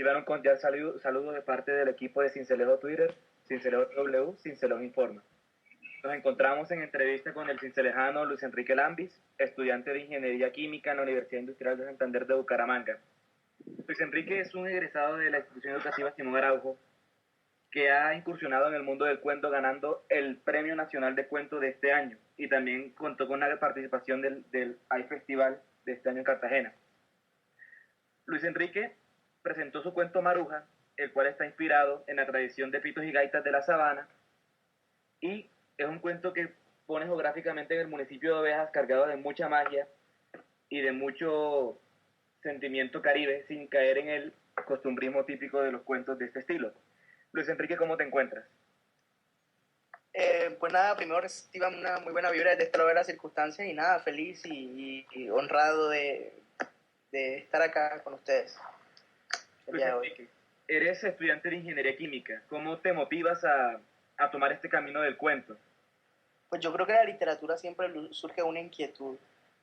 reciban un cordial saludo de parte del equipo de Cincelejo Twitter, Cincelejo W, Cincelejo Informa. Nos encontramos en entrevista con el cincelejano Luis Enrique Lambis, estudiante de Ingeniería Química en la Universidad Industrial de Santander de Bucaramanga. Luis Enrique es un egresado de la institución educativa Simón Araujo, que ha incursionado en el mundo del cuento ganando el Premio Nacional de Cuento de este año y también contó con una participación del AI Festival de este año en Cartagena. Luis Enrique presentó su cuento Maruja, el cual está inspirado en la tradición de pitos y gaitas de la sabana, y es un cuento que pone geográficamente en el municipio de Ovejas, cargado de mucha magia y de mucho sentimiento caribe, sin caer en el costumbrismo típico de los cuentos de este estilo. Luis Enrique, ¿cómo te encuentras? Pues nada, primero reciban una muy buena vibra desde este lado de las circunstancias y nada, feliz y honrado de estar acá con ustedes el Luis día de Enrique, hoy. eres estudiante de Ingeniería Química. ¿Cómo te motivas a tomar este camino del cuento? Pues yo creo que en la literatura siempre surge una inquietud.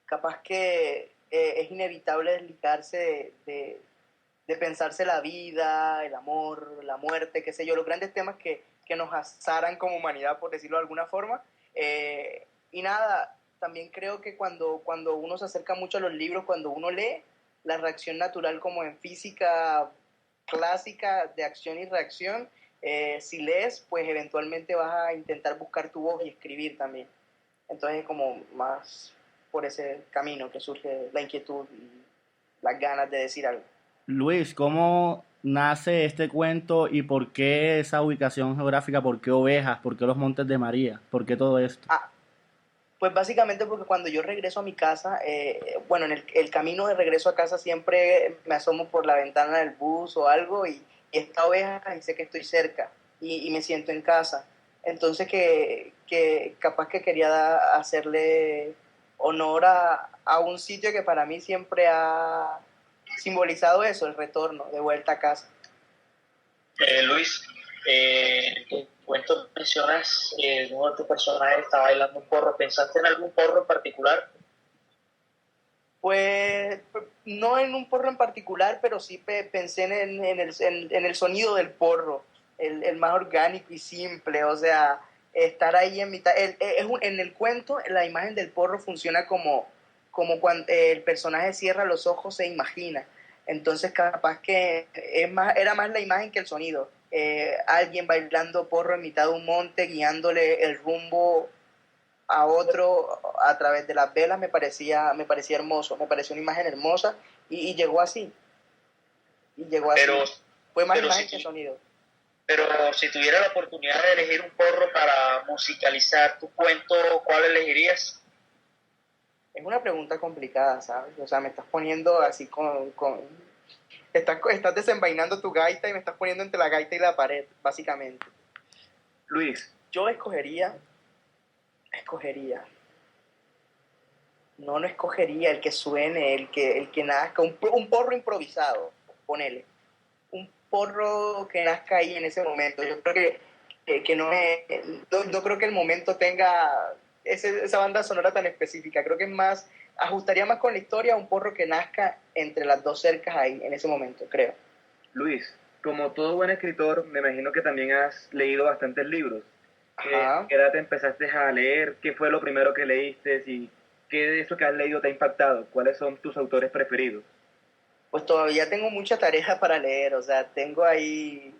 Capaz que es inevitable desligarse de pensarse la vida, el amor, la muerte, qué sé yo, los grandes temas que nos azaran como humanidad, por decirlo de alguna forma. Y nada, también creo que cuando uno se acerca mucho a los libros, cuando uno lee, la reacción natural como en física clásica de acción y reacción, si lees, pues eventualmente vas a intentar buscar tu voz y escribir también. Entonces es como más por ese camino que surge la inquietud y las ganas de decir algo. Luis, ¿cómo nace este cuento y por qué esa ubicación geográfica? ¿Por qué Ovejas? ¿Por qué los Montes de María? ¿Por qué todo esto? Pues básicamente porque cuando yo regreso a mi casa, bueno, en el camino de regreso a casa siempre me asomo por la ventana del bus o algo y esta oveja y sé que estoy cerca y me siento en casa. Entonces que capaz que quería hacerle honor a un sitio que para mí siempre ha simbolizado eso, el retorno, de vuelta a casa. Luis, en tu cuento mencionas que uno de tus personajes está bailando un porro. ¿Pensaste en algún porro en particular? Pues no en un porro en particular, pero sí pensé en el sonido del porro, el más orgánico y simple, o sea, estar ahí en mitad. En el cuento, la imagen del porro funciona como cuando el personaje cierra los ojos e imagina. Entonces, capaz que era más la imagen que el sonido. Alguien bailando porro en mitad de un monte, guiándole el rumbo a otro a través de las velas, me parecía hermoso, me pareció una imagen hermosa y llegó así. Y llegó así. Pero, Fue más pero imagen si, que sonido. pero si tuviera la oportunidad de elegir un porro para musicalizar tu cuento, ¿cuál elegirías? Es una pregunta complicada, ¿sabes? O sea, me estás poniendo así estás desenvainando tu gaita y me estás poniendo entre la gaita y la pared, básicamente. Luis. Yo escogería no escogería el que suene, el que nazca, un porro improvisado, ponele. Un porro que nazca ahí en ese momento. Yo creo que no creo que el momento tenga esa banda sonora tan específica. Creo que es más, ajustaría más con la historia un porro que nazca entre las dos cercas ahí en ese momento, creo. Luis, como todo buen escritor, me imagino que también has leído bastantes libros. ¿Qué edad te empezaste a leer? ¿Qué fue lo primero que leíste? ¿Y qué de eso que has leído te ha impactado? ¿Cuáles son tus autores preferidos? Pues todavía tengo mucha tarea para leer, o sea, tengo ahí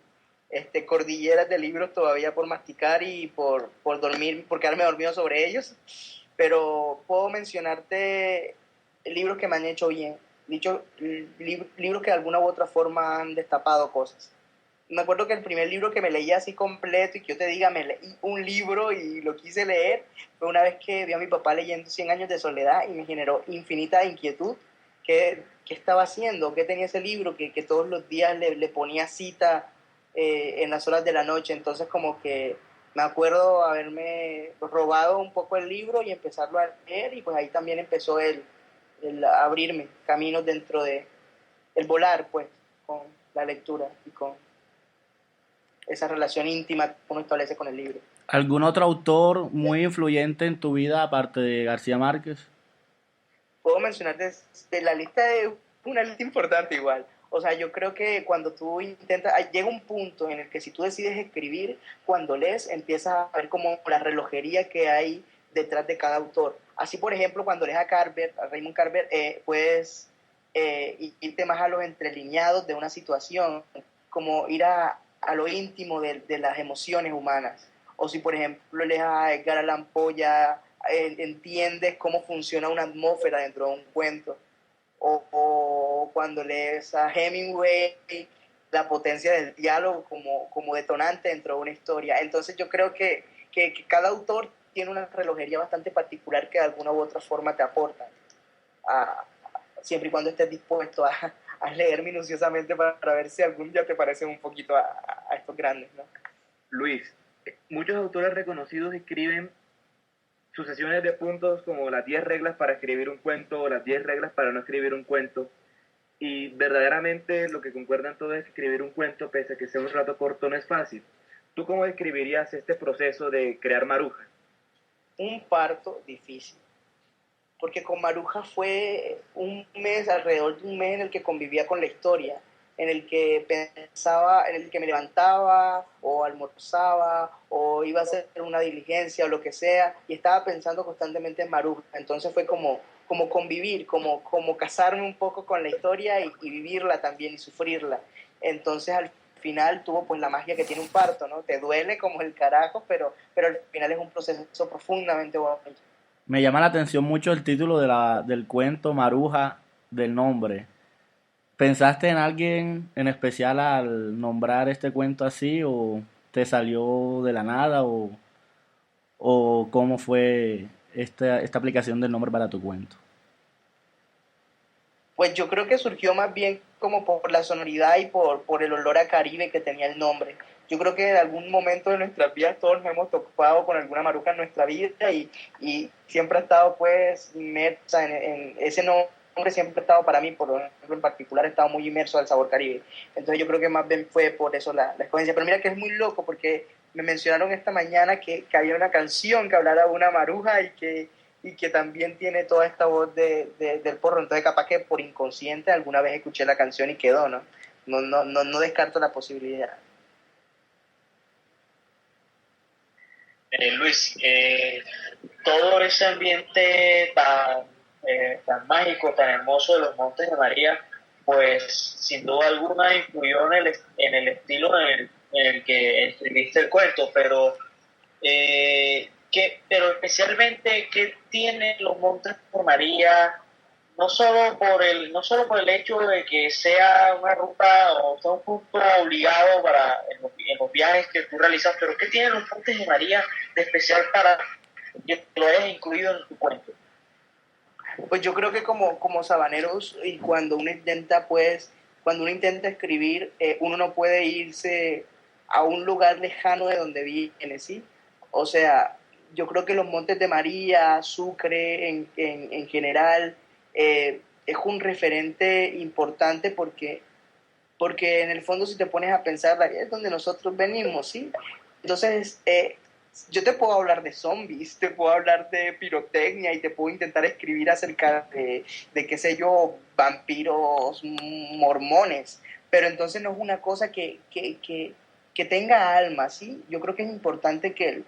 cordilleras de libros todavía por masticar y por dormir, por quedarme dormido sobre ellos, pero puedo mencionarte libros que me han hecho bien, libros que de alguna u otra forma han destapado cosas. Me acuerdo que el primer libro que me leí así completo y que yo te diga, me leí un libro y lo quise leer, fue una vez que vi a mi papá leyendo Cien años de soledad y me generó infinita inquietud. ¿Qué estaba haciendo? ¿Qué tenía ese libro? Que todos los días le ponía cita en las horas de la noche. Entonces como que me acuerdo haberme robado un poco el libro y empezarlo a leer y pues ahí también empezó el abrirme caminos dentro de el volar pues con la lectura y con esa relación íntima que uno establece con el libro. ¿Algún otro autor muy influyente en tu vida aparte de García Márquez? Puedo mencionar de la lista de una lista importante igual. O sea, yo creo que cuando tú intentas, llega un punto en el que si tú decides escribir, cuando lees empiezas a ver como la relojería que hay detrás de cada autor. Así, por ejemplo, cuando lees a Carver, a Raymond Carver, puedes irte más a los entrelineados de una situación, como ir a lo íntimo de las emociones humanas. O si, por ejemplo, lees a Edgar Allan Poe, ya entiendes cómo funciona una atmósfera dentro de un cuento. O cuando lees a Hemingway, la potencia del diálogo como detonante dentro de una historia. Entonces yo creo que cada autor tiene una relojería bastante particular que de alguna u otra forma te aporta, a, siempre y cuando estés dispuesto a leer minuciosamente para ver si algún día te parecen un poquito a estos grandes, ¿no? Luis, muchos autores reconocidos escriben sucesiones de puntos como las 10 reglas para escribir un cuento o las 10 reglas para no escribir un cuento. Y verdaderamente lo que concuerdan todos es que escribir un cuento, pese a que sea un rato corto, no es fácil. ¿Tú cómo describirías este proceso de crear Maruja? Un parto difícil, porque con Maruja fue un mes, alrededor de un mes en el que convivía con la historia, en el que pensaba, en el que me levantaba o almorzaba o iba a hacer una diligencia o lo que sea, y estaba pensando constantemente en Maruja. Entonces fue como convivir, como casarme un poco con la historia y vivirla también y sufrirla. Entonces al final tuvo pues la magia que tiene un parto, ¿no? Te duele como el carajo, pero al final es un proceso profundamente bonito. Me llama la atención mucho el título del cuento Maruja, del nombre. ¿Pensaste en alguien en especial al nombrar este cuento así o te salió de la nada o cómo fue esta aplicación del nombre para tu cuento? Pues yo creo que surgió más bien como por la sonoridad y por el olor a Caribe que tenía el nombre. Yo creo que en algún momento de nuestras vidas todos nos hemos topado con alguna maruja en nuestra vida y siempre ha estado pues inmersa en ese nombre, siempre ha estado para mí, por ejemplo en particular, ha estado muy inmerso al sabor Caribe. Entonces yo creo que más bien fue por eso la escogencia. Pero mira que es muy loco porque me mencionaron esta mañana que había una canción que hablara de una maruja y que también tiene toda esta voz del porro. Entonces capaz que por inconsciente alguna vez escuché la canción y quedó, ¿no? No descarto la posibilidad. Luis, todo ese ambiente tan mágico, tan hermoso de los Montes de María, pues sin duda alguna influyó en el estilo en el que escribiste el cuento, pero especialmente, ¿qué tienen los Montes de María? No solo por el hecho de que sea una ruta o sea un punto obligado en los viajes que tú realizas, pero ¿qué tienen los Montes de María de especial para que lo hayas incluido en tu cuento? Pues yo creo que como sabaneros, y cuando uno intenta escribir, uno no puede irse a un lugar lejano de donde viene, ¿sí? O sea, yo creo que los Montes de María, Sucre en general, es un referente importante porque en el fondo si te pones a pensar, ahí es donde nosotros venimos, ¿sí? Entonces, yo te puedo hablar de zombies, te puedo hablar de pirotecnia y te puedo intentar escribir acerca de qué sé yo, vampiros mormones, pero entonces no es una cosa que tenga alma, ¿sí? Yo creo que es importante que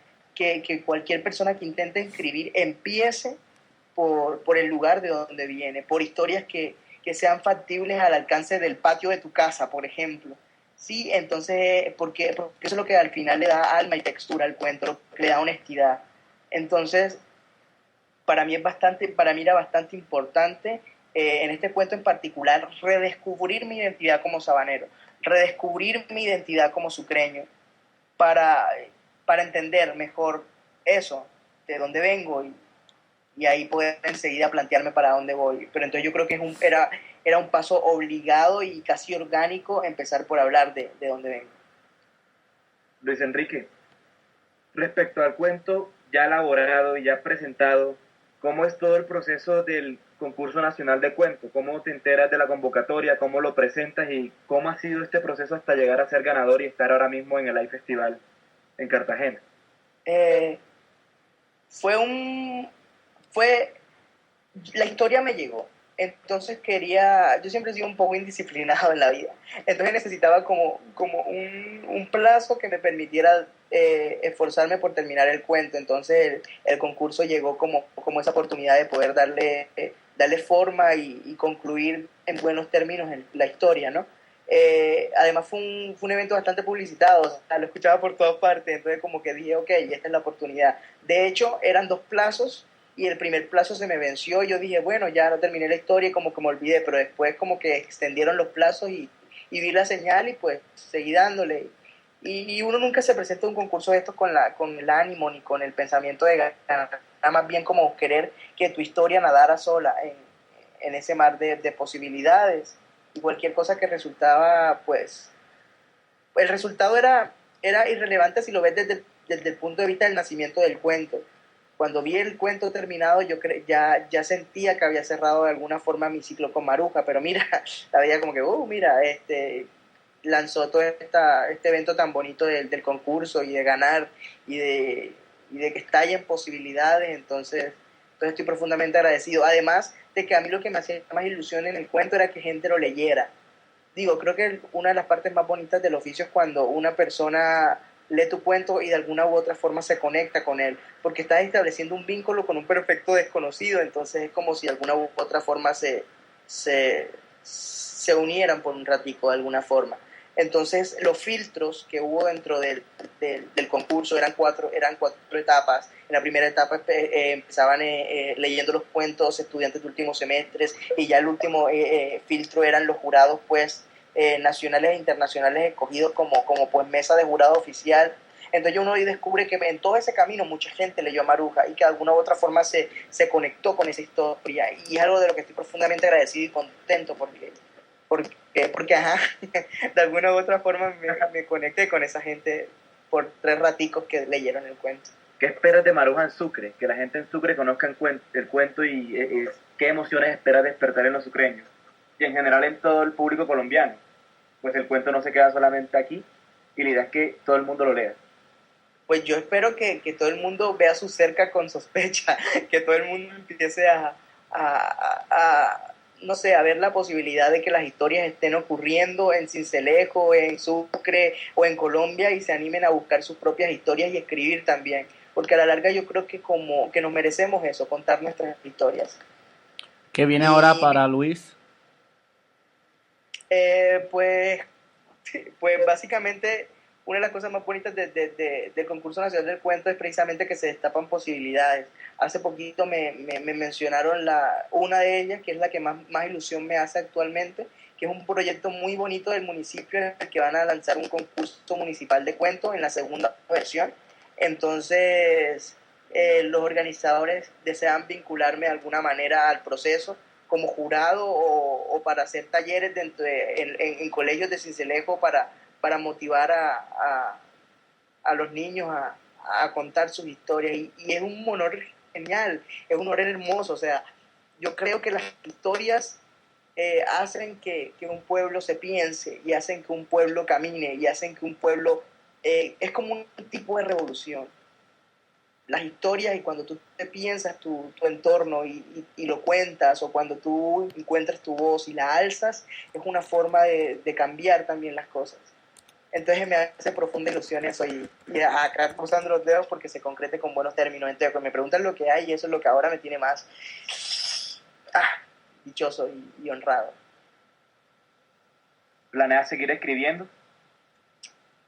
cualquier persona que intente escribir empiece por el lugar de donde viene, por historias que sean factibles al alcance del patio de tu casa, por ejemplo. Sí, entonces, porque eso es lo que al final le da alma y textura al cuento, le da honestidad. Entonces, para mí era bastante importante en este cuento en particular redescubrir mi identidad como sabanero, redescubrir mi identidad como sucreño, para, para entender mejor eso, de dónde vengo y ahí poder enseguida plantearme para dónde voy. Pero entonces yo creo que era un paso obligado y casi orgánico empezar por hablar de dónde vengo. Luis Enrique, respecto al cuento ya elaborado y ya presentado, ¿cómo es todo el proceso del concurso nacional de cuento? ¿Cómo te enteras de la convocatoria? ¿Cómo lo presentas? ¿Y cómo ha sido este proceso hasta llegar a ser ganador y estar ahora mismo en el AI Festival en Cartagena? Eh, fue un... fue... La historia me llegó. Entonces yo siempre he sido un poco indisciplinado en la vida, entonces necesitaba como un plazo que me permitiera esforzarme por terminar el cuento. Entonces el concurso llegó como esa oportunidad de poder darle forma y concluir en buenos términos la historia, ¿no? Además fue un evento bastante publicitado, o sea, lo escuchaba por todas partes, entonces como que dije, ok, esta es la oportunidad. De hecho, eran 2 plazos y el primer plazo se me venció y yo dije, bueno, ya no terminé la historia y como que me olvidé, pero después como que extendieron los plazos y vi la señal y pues seguí dándole. Y uno nunca se presenta a un concurso de estos con el ánimo ni con el pensamiento de ganar, nada más bien como querer que tu historia nadara sola en ese mar de posibilidades, y cualquier cosa que resultaba, pues el resultado era irrelevante si lo ves desde el punto de vista del nacimiento del cuento. Cuando vi el cuento terminado, ya sentía que había cerrado de alguna forma mi ciclo con Maruja, pero mira, la veía como que, mira, lanzó todo este evento tan bonito del concurso y de ganar y de que estallen posibilidades. Entonces estoy profundamente agradecido. Además de que a mí lo que me hacía más ilusión en el cuento era que gente lo leyera. Digo, creo que una de las partes más bonitas del oficio es cuando una persona lee tu cuento y de alguna u otra forma se conecta con él, porque estás estableciendo un vínculo con un perfecto desconocido. Entonces es como si de alguna u otra forma se unieran por un ratico de alguna forma. Entonces los filtros que hubo dentro del concurso eran cuatro etapas. En la primera etapa empezaban leyendo los cuentos estudiantes de últimos semestres, y ya el último filtro eran los jurados pues nacionales e internacionales escogidos como pues mesa de jurado oficial. Entonces uno ahí descubre que en todo ese camino mucha gente leyó a Maruja y que de alguna u otra forma se conectó con esa historia, y es algo de lo que estoy profundamente agradecido y contento porque ajá, de alguna u otra forma me conecté con esa gente por 3 raticos que leyeron el cuento. ¿Qué esperas de Maruja en Sucre? Que la gente en Sucre conozca el cuento y qué emociones esperas despertar en los sucreños y en general en todo el público colombiano. Pues el cuento no se queda solamente aquí y la idea es que todo el mundo lo lea. Pues yo espero que todo el mundo vea su cerca con sospecha, que todo el mundo empiece a, no sé, a ver la posibilidad de que las historias estén ocurriendo en Sincelejo, en Sucre o en Colombia, y se animen a buscar sus propias historias y escribir también, porque a la larga yo creo que como que nos merecemos eso, contar nuestras historias. ¿Qué viene ahora Y para Luis? pues Pues básicamente una de las cosas más bonitas del concurso nacional del cuento es precisamente que se destapan posibilidades. Hace poquito me mencionaron una de ellas, que es la que más ilusión me hace actualmente, que es un proyecto muy bonito del municipio en el que van a lanzar un concurso municipal de cuentos en la segunda versión. Entonces los organizadores desean vincularme de alguna manera al proceso como jurado o para hacer talleres en colegios de Sincelejo para motivar a los niños a contar sus historias. Y es un honor genial, es un honor hermoso. O sea, yo creo que las historias hacen que un pueblo se piense, y hacen que un pueblo camine, y hacen que un pueblo... es como un tipo de revolución. Las historias, y cuando tú te piensas tu entorno y lo cuentas, o cuando tú encuentras tu voz y la alzas, es una forma de cambiar también las cosas. Entonces me hace profunda ilusión eso, y acá cruzando los dedos porque se concrete con buenos términos. Entonces cuando me preguntan lo que hay, y eso es lo que ahora me tiene más dichoso y honrado. ¿Planeas seguir escribiendo?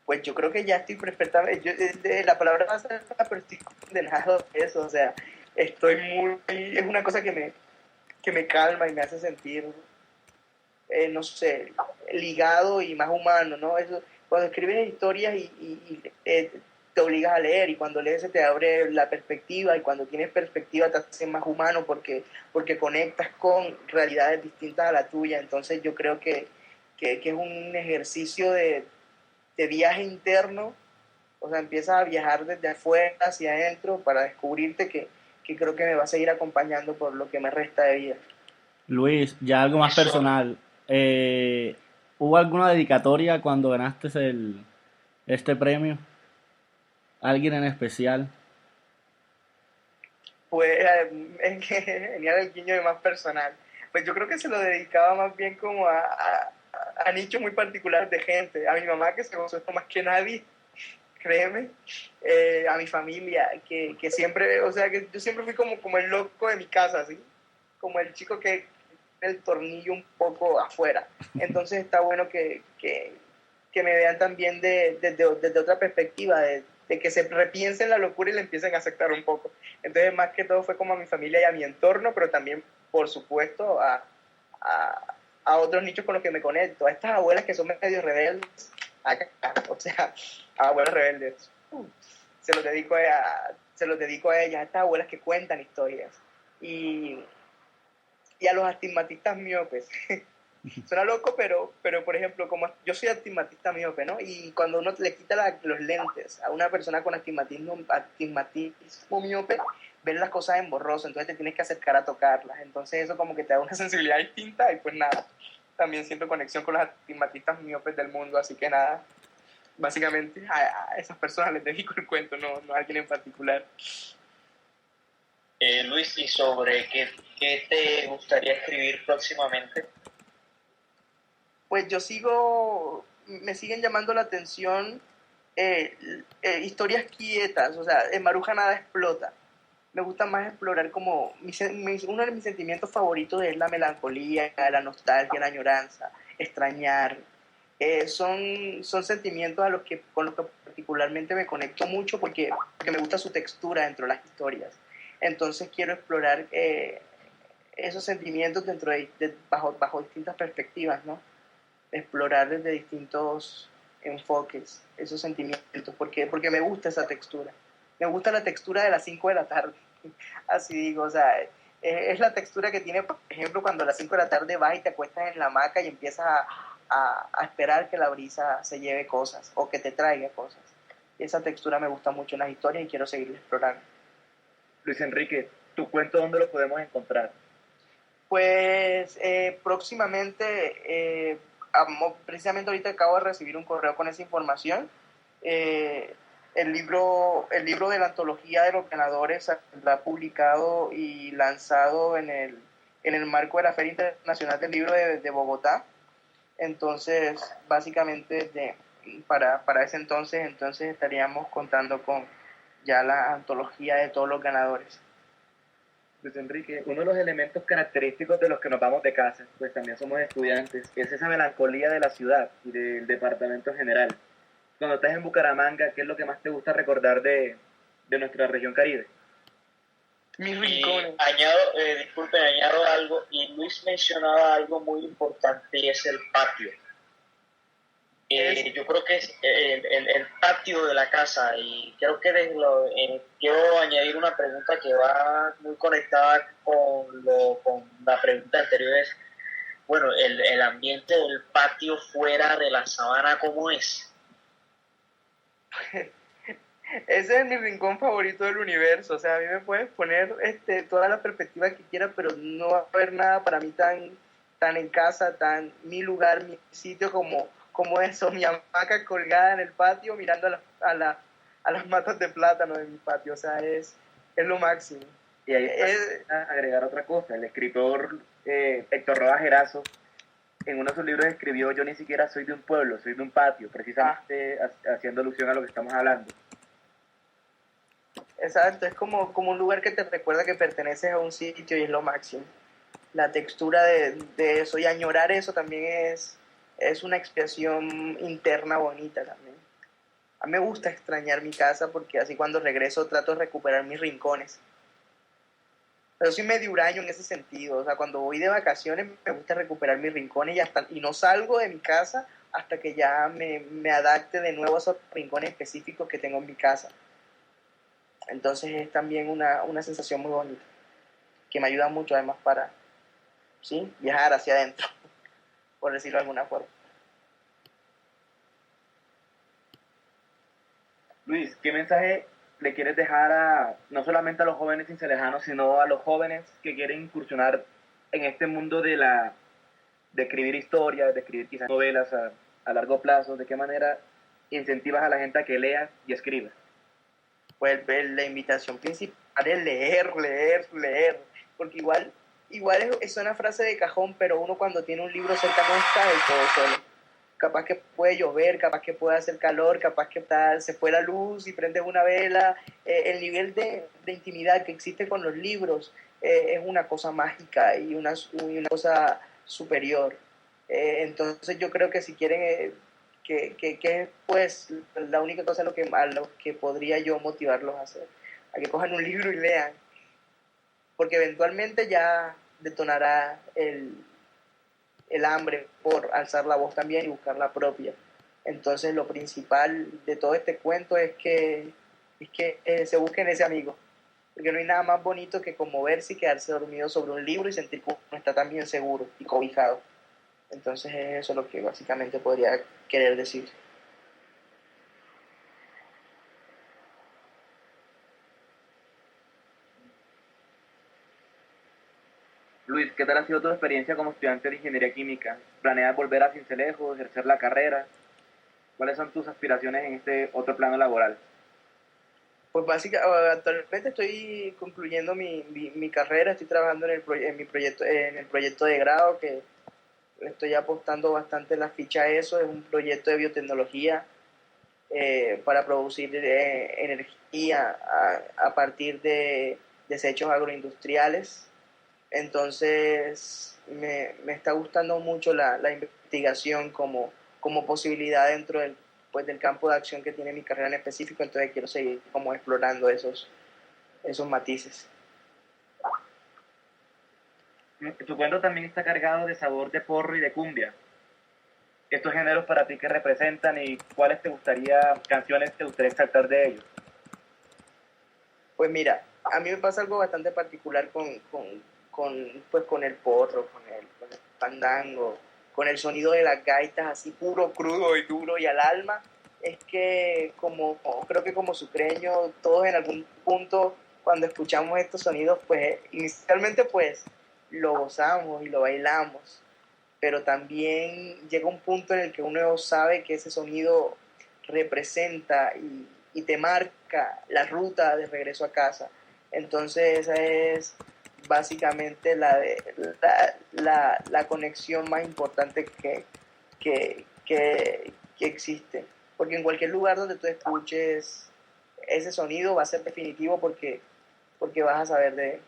Pues yo creo que ya estoy perfectamente, la palabra va a ser, pero estoy condenado a eso. O sea, es una cosa que me calma y me hace sentir, no sé, ligado y más humano, ¿no? Eso, cuando escribes historias te obligas a leer, y cuando lees se te abre la perspectiva, y cuando tienes perspectiva te haces más humano porque conectas con realidades distintas a la tuya. Entonces yo creo que es un ejercicio de viaje interno. O sea, empiezas a viajar desde afuera hacia adentro para descubrirte que creo que me va a seguir acompañando por lo que me resta de vida. Luis, ya algo más Eso, personal. ¿Hubo alguna dedicatoria cuando ganaste este premio? ¿Alguien en especial? Pues es que genial el guiño de más personal. Pues yo creo que se lo dedicaba más bien como a nichos muy particulares de gente. A mi mamá, que se gozó esto más que nadie, créeme. A mi familia, que siempre, o sea, que yo siempre fui como el loco de mi casa, ¿sí? Como el chico que el tornillo un poco afuera. Entonces está bueno que me vean también desde otra perspectiva, de que se repiensen la locura y la empiecen a aceptar un poco. Entonces, más que todo fue como a mi familia y a mi entorno, pero también, por supuesto, a otros nichos con los que me conecto, a estas abuelas que son medio rebeldes, acá, o sea, a abuelas rebeldes. Se los dedico a ellas, a estas abuelas que cuentan historias. Y a los astigmatistas miopes. Suena loco, pero por ejemplo, como yo soy astigmatista miope, ¿no? Y cuando uno le quita los lentes a una persona con astigmatismo miope, ven las cosas en borroso, entonces te tienes que acercar a tocarlas. Entonces eso como que te da una sensibilidad distinta y pues nada, también siento conexión con los astigmatistas miopes del mundo, así que nada, básicamente a esas personas les dedico el cuento, no a alguien en particular. Luis, ¿y sobre qué te gustaría escribir próximamente? Pues me siguen llamando la atención historias quietas, o sea, en Maruja nada explota. Me gusta más explorar como, uno de mis sentimientos favoritos es la melancolía, la nostalgia, la añoranza, extrañar. Son sentimientos con los que particularmente me conecto mucho porque me gusta su textura dentro de las historias. Entonces quiero explorar esos sentimientos bajo distintas perspectivas, ¿no? Explorar desde distintos enfoques esos sentimientos, porque me gusta esa textura. Me gusta la textura de las 5 de la tarde, así digo, o sea, es la textura que tiene, por ejemplo, cuando a las 5 de la tarde vas y te acuestas en la hamaca y empiezas a esperar que la brisa se lleve cosas o que te traiga cosas. Esa textura me gusta mucho en las historias y quiero seguir explorando. Luis Enrique, ¿tu cuento dónde lo podemos encontrar? Pues próximamente, precisamente ahorita acabo de recibir un correo con esa información. El libro de la antología de los ganadores saldrá publicado y lanzado en el marco de la Feria Internacional del Libro de Bogotá. Entonces, básicamente, para ese entonces estaríamos contando con ya la antología de todos los ganadores. Luis Enrique, uno de los elementos característicos de los que nos vamos de casa, pues también somos estudiantes, es esa melancolía de la ciudad y del departamento en general. Cuando estás en Bucaramanga, ¿qué es lo que más te gusta recordar de nuestra región Caribe? Mis rincones. Añado algo, y Luis mencionaba algo muy importante y es el patio. Yo creo que es el patio de la casa, y creo que quiero añadir una pregunta que va muy conectada con la pregunta anterior, es, bueno, el ambiente del patio fuera de la sabana, ¿cómo es? Ese es mi rincón favorito del universo, o sea, a mí me puedes poner toda la perspectiva que quieras, pero no va a haber nada para mí tan en casa, tan mi lugar, mi sitio como eso, mi hamaca colgada en el patio mirando a las matas de plátano de mi patio, o sea, es lo máximo. Y ahí agregar otra cosa, el escritor Héctor Rodas Erazo, en uno de sus libros escribió: yo ni siquiera soy de un pueblo, soy de un patio, precisamente haciendo alusión a lo que estamos hablando. Exacto, es como un lugar que te recuerda que perteneces a un sitio y es lo máximo. La textura de eso y añorar eso también es una expresión interna bonita también. A mí me gusta extrañar mi casa porque así cuando regreso trato de recuperar mis rincones. Pero soy medio huraño en ese sentido, o sea, cuando voy de vacaciones me gusta recuperar mis rincones y no salgo de mi casa hasta que ya me adapte de nuevo a esos rincones específicos que tengo en mi casa. Entonces es también una sensación muy bonita, que me ayuda mucho además para, ¿sí?, viajar hacia adentro, por decirlo de alguna forma. Luis, ¿qué mensaje le quieres dejar no solamente a los jóvenes cincelejanos, sino a los jóvenes que quieren incursionar en este mundo de escribir historias, de escribir quizás novelas a largo plazo? ¿De qué manera incentivas a la gente a que lea y escriba? Pues la invitación principal es leer, leer, leer, porque igual igual es una frase de cajón, pero uno cuando tiene un libro cerca no está del todo solo. Capaz que puede llover, capaz que puede hacer calor, capaz que se fue la luz y prendes una vela. El nivel de intimidad que existe con los libros es una cosa mágica y una cosa superior. Entonces yo creo que si quieren, que pues la única cosa a lo que podría yo motivarlos a hacer, a que cojan un libro y lean, porque eventualmente ya detonará el hambre por alzar la voz también y buscar la propia. Entonces lo principal de todo este cuento es que se busquen ese amigo, porque no hay nada más bonito que conmoverse y quedarse dormido sobre un libro y sentir que uno está también seguro y cobijado. Entonces eso es lo que básicamente podría querer decir. Luis, ¿qué tal ha sido tu experiencia como estudiante de ingeniería química? ¿Planeas volver a Sincelejo, ejercer la carrera? ¿Cuáles son tus aspiraciones en este otro plano laboral? Pues básicamente actualmente estoy concluyendo mi carrera, estoy trabajando en el proyecto de grado, que estoy apostando bastante la ficha a eso. Es un proyecto de biotecnología para producir energía a partir de desechos agroindustriales. Entonces me está gustando mucho la investigación como posibilidad dentro del campo de acción que tiene mi carrera en específico. Entonces quiero seguir como explorando esos matices. Tu cuento también está cargado de sabor de porro y de cumbia. ¿Estos géneros para ti qué representan y cuáles canciones te gustaría exaltar de ellos? Pues mira, a mí me pasa algo bastante particular pues con el porro, con el fandango, con el sonido de las gaitas, así puro, crudo y duro y al alma. Es que creo que como sucreño, todos en algún punto, cuando escuchamos estos sonidos, pues inicialmente pues lo gozamos y lo bailamos, pero también llega un punto en el que uno sabe que ese sonido representa y te marca la ruta de regreso a casa. Entonces esa es básicamente la conexión más importante que existe. Porque en cualquier lugar donde tú escuches ese sonido va a ser definitivo porque vas a saber de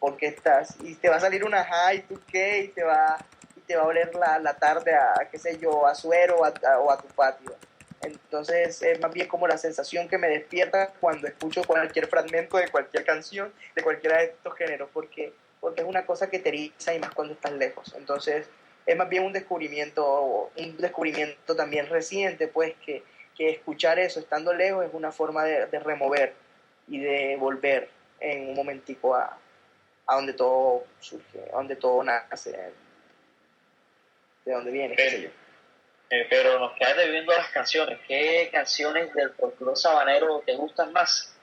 por qué estás. Y te va a salir una high, ¿tú qué? Y te va a oler la tarde qué sé yo, a suero o a tu patio. Entonces es más bien como la sensación que me despierta cuando escucho cualquier fragmento de cualquier canción, de cualquiera de estos géneros, porque es una cosa que te eriza y más cuando estás lejos. Entonces es más bien un descubrimiento también reciente, pues que escuchar eso estando lejos es una forma de remover y de volver en un momentico a donde todo surge, a donde todo nace, de donde viene, qué sé yo. Pero nos quedas debiendo las canciones. ¿Qué canciones del folclore sabanero te gustan más?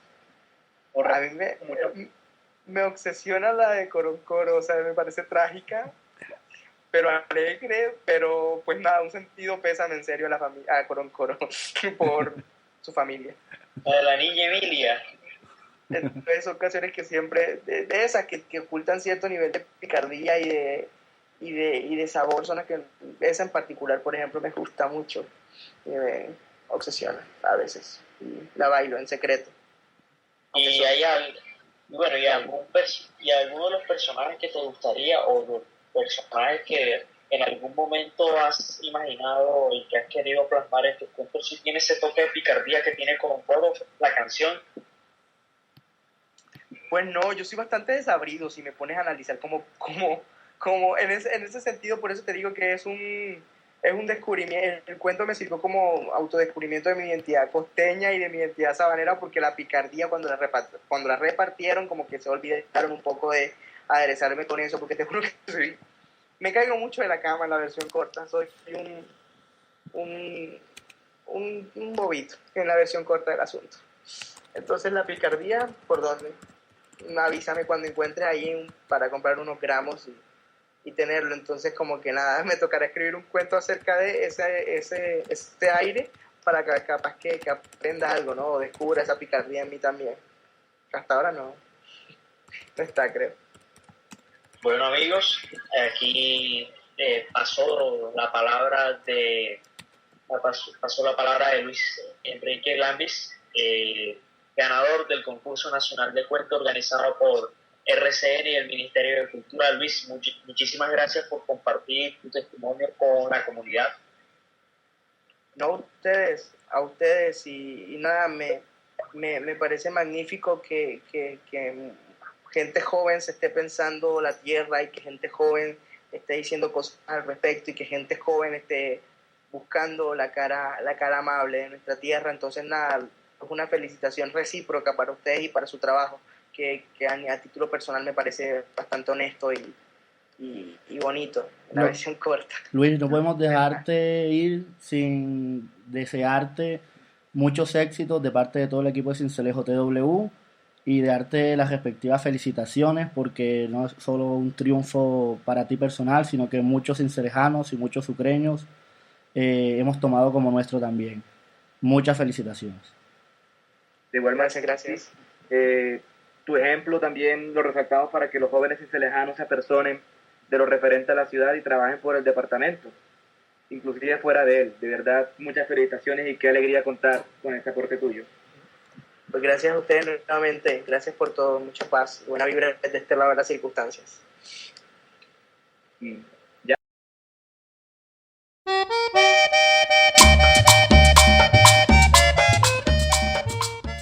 A mí me obsesiona la de Coroncoro, o sea, me parece trágica, pero alegre, pero pues nada, un sentido pésame en serio a Coroncoro por su familia. La de la niña Emilia. Entonces son canciones que siempre, de esas que ocultan cierto nivel de picardía y de sabor, son las que, esa en particular, por ejemplo, me gusta mucho y me obsesiona a veces, y la bailo en secreto. Y bueno, y alguno de los personajes que te gustaría o los personajes que en algún momento has imaginado y que has querido plasmar en tus cuentos, si tiene ese toque de picardía que tiene como coro la canción. Pues no, yo soy bastante desabrido si me pones a analizar como en ese sentido. Por eso te digo que es un descubrimiento. El cuento me sirvió como autodescubrimiento de mi identidad costeña y de mi identidad sabanera, porque la picardía cuando la repartieron como que se olvidaron un poco de aderezarme con eso, porque te juro que me caigo mucho de la cama en la versión corta. Soy un bobito en la versión corta del asunto. Entonces la picardía, ¿por dónde? Avísame cuando encuentres ahí para comprar unos gramos y tenerlo. Entonces como que nada, me tocará escribir un cuento acerca de ese aire para que capaz que aprenda algo, ¿no? O descubra esa picardía en mí también. Hasta ahora no está, creo. Bueno, amigos, aquí pasó la palabra de Luis Enrique Lambis, ganador del concurso nacional de cuento organizado por RCN y el Ministerio de Cultura. Luis, muchísimas gracias por compartir tu testimonio con la comunidad. No, a ustedes y nada, me parece magnífico que gente joven se esté pensando la tierra y que gente joven esté diciendo cosas al respecto y que gente joven esté buscando la cara amable de nuestra tierra. Entonces nada, es una felicitación recíproca para ustedes y para su trabajo, que a título personal me parece bastante honesto y bonito, una versión corta. Luis, no podemos dejarte ir sin desearte muchos éxitos de parte de todo el equipo de Sincelejo TW y darte las respectivas felicitaciones, porque no es solo un triunfo para ti personal, sino que muchos cincelejanos y muchos sucreños hemos tomado como nuestro también. Muchas felicitaciones. De igual manera, Gracias. Tu ejemplo también lo resaltamos para que los jóvenes cincelejanos se apersonen de lo referente a la ciudad y trabajen por el departamento, inclusive fuera de él. De verdad, muchas felicitaciones y qué alegría contar con este aporte tuyo. Pues gracias a ustedes nuevamente, gracias por todo, mucha paz, buena vibra desde este lado de las circunstancias.